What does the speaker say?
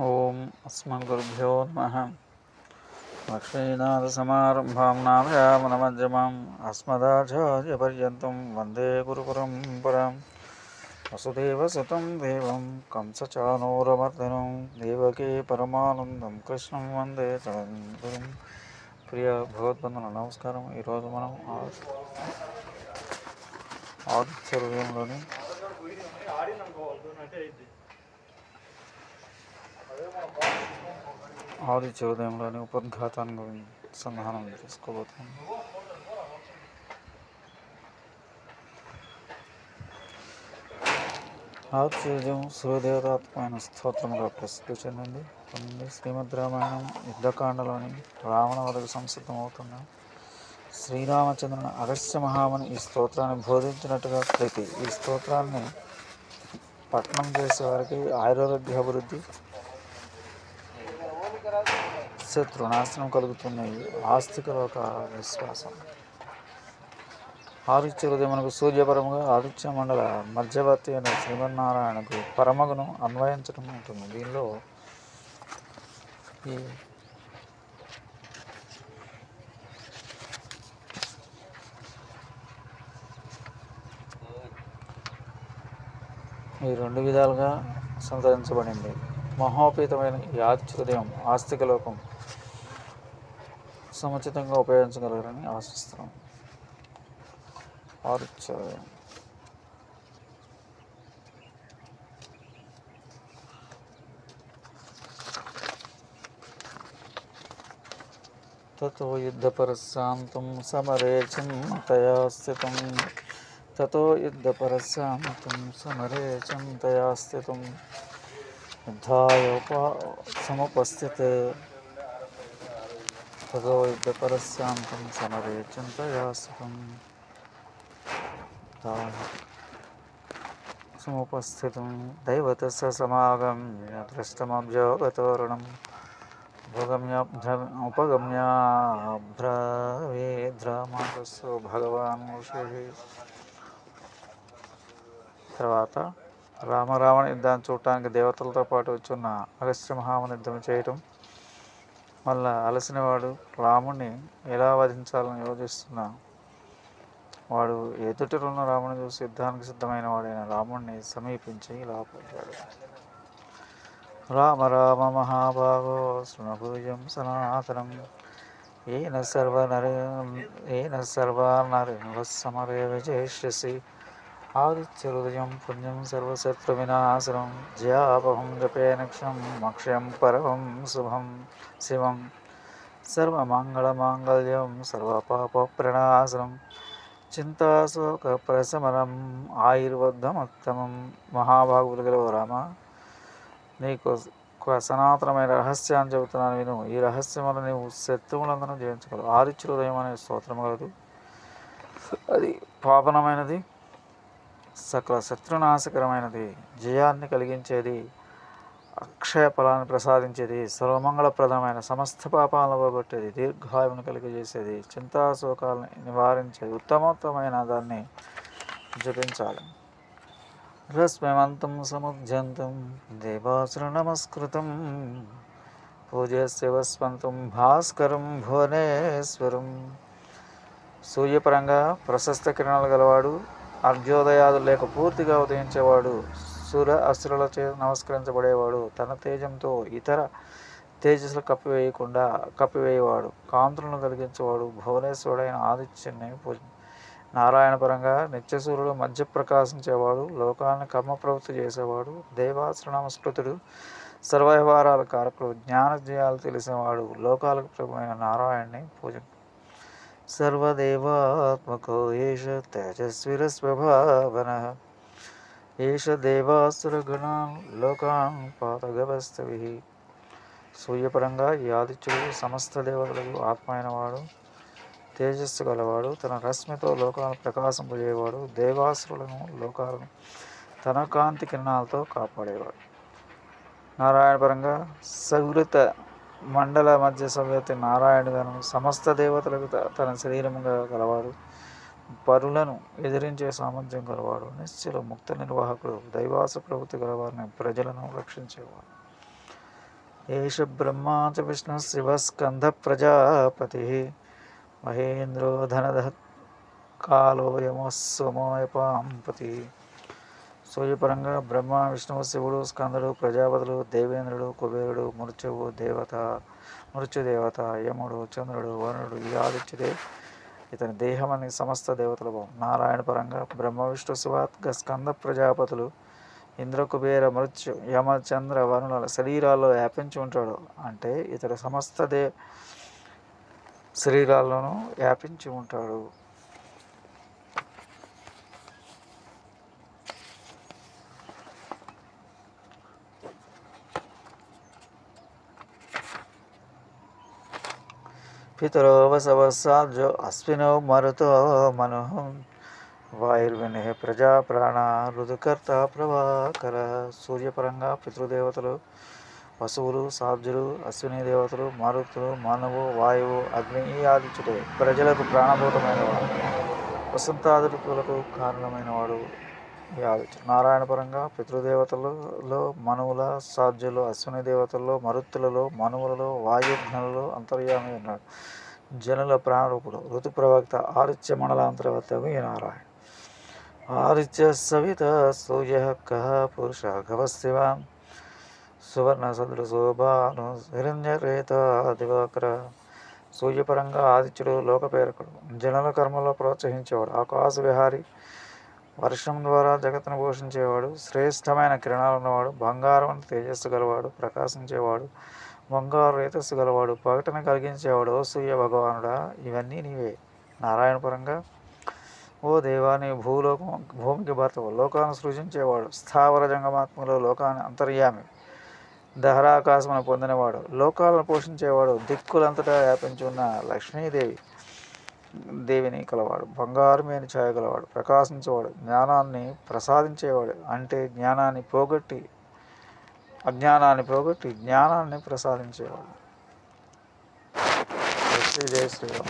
ఓం అస్మద్గురుభ్యో నమః. లక్ష్మీనాథసమారంభాం నాథయామునమధ్యమాం అస్మదాచార్యపర్యంతం వందే గురుపరంపరాం. వసుదేవసుతం దేవం కంసచానూరమర్దనం దేవకీ పరమానందం కృష్ణం వందే జగద్గురుం. ప్రియ భగవద్బంధుల నమస్కారం. ఈరోజు మనం ఆదిత్య హృదయంలోని ఉపద్ఘాతాన్ని గురించి సంధానం చేసుకోబోతున్నాం. ఆదిత్య హృదయం సూర్యదేవతాత్మైన స్తోత్రముగా ప్రసిద్ధి చెందింది. శ్రీమద్ రామాయణం యుద్ధకాండలోని రావణ వదకు సంసిద్ధమవుతున్న శ్రీరామచంద్రుని అగస్త్య మహాముని ఈ స్తోత్రాన్ని బోధించినట్టుగా ప్రతి ఈ స్తోత్రాన్ని పఠనం చేసే వారికి ఆయురారోగ్యాభివృద్ధి, శత్రునాశనం కలుగుతున్నాయి. ఆస్తికుల ఒక విశ్వాసం. ఆదిత్య హృదయమునకు సూర్యపరముగా ఆదిత్య మండల మధ్యవర్తి అయిన శ్రీమన్నారాయణకు పరమగును అన్వయించడం ఉంటుంది. దీనిలో ఈ రెండు విధాలుగా సంతరించబడింది. మహోపేతమైన ఈ ఆదిత్య హృదయం ఆస్తిక లోకం సముచితంగా ఉపయోగించగలరని ఆశిస్తున్నాం. ఆదిత్య హృదయం తతో యుద్ధపరశాంతం సమరే చింతయా స్థితం తతో యుద్ధపరశాంతం సమరే చింతయా స్థితం యుద్ధాయ సముపస్థితే తతో యుద్ధపరశాంతం సమరే చింతయా స్థితం సముపస్థితం దైవతస్య సమాగమ్య దృష్టమబ్జోగతోరణం ఉపగమ్యాభ్రవేద్రమాసస్సు భగవాన్ ఋషి. తర్వాత రామరావణ యుద్ధాన్ని చూడటానికి దేవతలతో పాటు వచ్చున్న అగస్త్య మహాముని యుద్ధం చేయటం వల్ల అలసినవాడు రాముణ్ణి ఎలా వధించాలని యోచిస్తున్న వాడు ఎదుటిరున్న రాముని చూసి యుద్ధానికి సిద్ధమైన వాడైన రాముణ్ణి సమీపించి ఇలా పలికాడు. రామ రామ మహాభాగో శృణభుజం సనాతనం ఏన సర్వానరివత్సమరే విజయిష్యసి. ఆదిత్య హృదయం పుణ్యం సర్వశత్రు వినాశనం జ్యాపహం జపేనక్షం అక్షయం పరమం శుభం శివం సర్వమంగళమాంగళ్యం సర్వపాపప్రణాశనం చింతాశోక ప్రశమనం ఆయుర్వర్ధమత్తమం. మహాభాగులు గల రామ, నీకు ఒక సనాతనమైన రహస్యాన్ని చెబుతున్నాను విను. ఈ రహస్యం వల్ల నీవు శత్రువులందరూ జయించగలవు. ఆదిత్య హృదయం అనే స్తోత్రం కలదు. అది పావనమైనది, సకల శత్రునాశకరమైనది, జయాన్ని కలిగించేది, అక్షయ ఫలాన్ని ప్రసాదించేది, సర్వమంగళప్రదమైన, సమస్త పాపాలను పోగొట్టేది, దీర్ఘాయువును కలిగజేసేది, చింతాశోకాలను నివారించేది. ఉత్తమోత్తమైన దాన్ని జపించాలి. రశ్మిమంతం సముద్యంతం దేవాసుర నమస్కృతం పూజ్యస్య వస్వంతం భాస్కరం భువనేశ్వరం. సూర్యపరంగా ప్రశస్త కిరణాలు గలవాడు, అర్ఘ్యోదయాదులు లేక పూర్తిగా ఉదయించేవాడు, అసురులచే నమస్కరించబడేవాడు, తన తేజంతో ఇతర తేజస్సులు కప్పివేయవాడు, కాంతులను కలిగించేవాడు, భువనేశ్వరుడైన ఆదిత్యుని నారాయణ పరంగా నిత్యసూర్యుడు మధ్య ప్రకాశించేవాడు, లోకాలను కర్మప్రవృత్తి చేసేవాడు, దేవాసుర నమస్కృతుడు, సర్వవ్యవహారాల కారకుడు, జ్ఞానజయాలు తెలిసినవాడు, లోకాలకు ప్రభు అయిన నారాయణ్ణి పూజించు. సర్వదేవాత్మకో ఏష తేజస్విరస్వభావనః ఏష దేవాసురగణాన్ లోకాన్ పాతగవస్తవిః. సూర్యపరంగా ఈ ఆదిత్యుడు సమస్త దేవతలకు ఆత్మ అయినవాడు, తేజస్సు గలవాడు, తన రశ్మితో లోకాలను ప్రకాశింపజేయవాడు, దేవాసురులను లోకాలను తన కాంతి కిరణాలతో కాపాడేవాడు. నారాయణ పరంగా సవృత మండల మధ్య సంవ్యక్తి నారాయణుగాను, సమస్త దేవతలకు తన శరీరముగా గలవాడు, పరులను ఎదిరించే సామర్థ్యం గలవాడు, నిశ్చల ముక్త నిర్వాహకుడు, దైవాస ప్రవృత్తి గలవారిని ప్రజలను రక్షించేవాడు. ఏష బ్రహ్మా చ విష్ణు శివ స్కంద ప్రజాపతి మహేంద్రో ధనధ కాలో యమస్వమోయపాంపతి. సూర్యపరంగా బ్రహ్మ, విష్ణువు, శివుడు, స్కందుడు, ప్రజాపతులు, దేవేంద్రుడు, కుబేరుడు, మృత్యుదేవత, యముడు, చంద్రుడు, వరుణుడు, ఈ ఆదిత్యుడే ఇతని దేహం అని సమస్త దేవతల భావం. నారాయణ పరంగా బ్రహ్మ, విష్ణు, శివాత్గ, స్కంద ప్రజాపతులు, ఇంద్ర, కుబేర, మృత్యు, యమ, చంద్ర, వరుణుల శరీరాల్లో వ్యాపించి ఉంటాడు. అంటే ఇతడు సమస్త శరీరాల్లోనూ వ్యాపించి ఉంటాడు. పితరో వసవసాబ్జో అశ్వినో మరుతో మను వాయుర్వినే ప్రజా ప్రాణ ఋతుకర్త ప్రభాకర. సూర్యపరంగా పితృదేవతలు వసువులు, సాబ్జులు, అశ్విని దేవతలు, మారుతులు, మనువు, వాయువు, అగ్ని, ఈ ఆదిత్యుడే ప్రజలకు ప్రాణభూతమైనవాడు, వసంతాది ఋతువులకు కారణమైనవాడు ఈ ఆదిత్యుడు. నారాయణ పరంగా పితృదేవతలలో మనువుల, సాధ్యులు, అశ్విని దేవతల్లో, మరుత్తులలో, మనువులలో, వాయుఘ్నులలో అంతర్యామి ఉన్నాడు. జనుల ప్రాణరూపుడు, ఋతు ప్రవక్త, ఆదిత్య మండలాంతర్వర్తము ఈ నారాయణ. ఆదిత్య సవిత సూర్య కః పురుష గవశివాం సువర్ణ సదృశోభాను హిరణ్యరేత దివాకర. సూర్యపరంగా ఆదిత్యుడు లోకపేరకుడు, జనుల కర్మలో ప్రోత్సహించేవాడు, ఆకాశ విహారి, వర్షం ద్వారా జగత్తును పోషించేవాడు, శ్రేష్టమైన కిరణాలు ఉన్నవాడు, బంగారం వంటి తేజస్సు గలవాడు, ప్రకాశించేవాడు, బంగారు రేతస్సు గలవాడు, పగటన కలిగించేవాడు. ఓ సూర్య భగవానుడా, ఇవన్నీ నీవే. నారాయణ పరంగా ఓ దేవా, నీ భూమికి భర్తవు, లోకాన్ని సృజించేవాడు, స్థావర జంగమాత్మలో లోకాన్ని అంతర్యామి, దహరాకాశమును పొందినవాడు, లోకాలను పోషించేవాడు, దిక్కులంతటా వ్యాపించి ఉన్న లక్ష్మీదేవిని కలవాడు, బంగారు మేని ఛాయ గలవాడు, ప్రకాశించేవాడు, జ్ఞానాన్ని ప్రసాదించేవాడు. అంటే అజ్ఞానాన్ని పోగొట్టి జ్ఞానాన్ని ప్రసాదించేవాడు. జై శ్రీరామ్.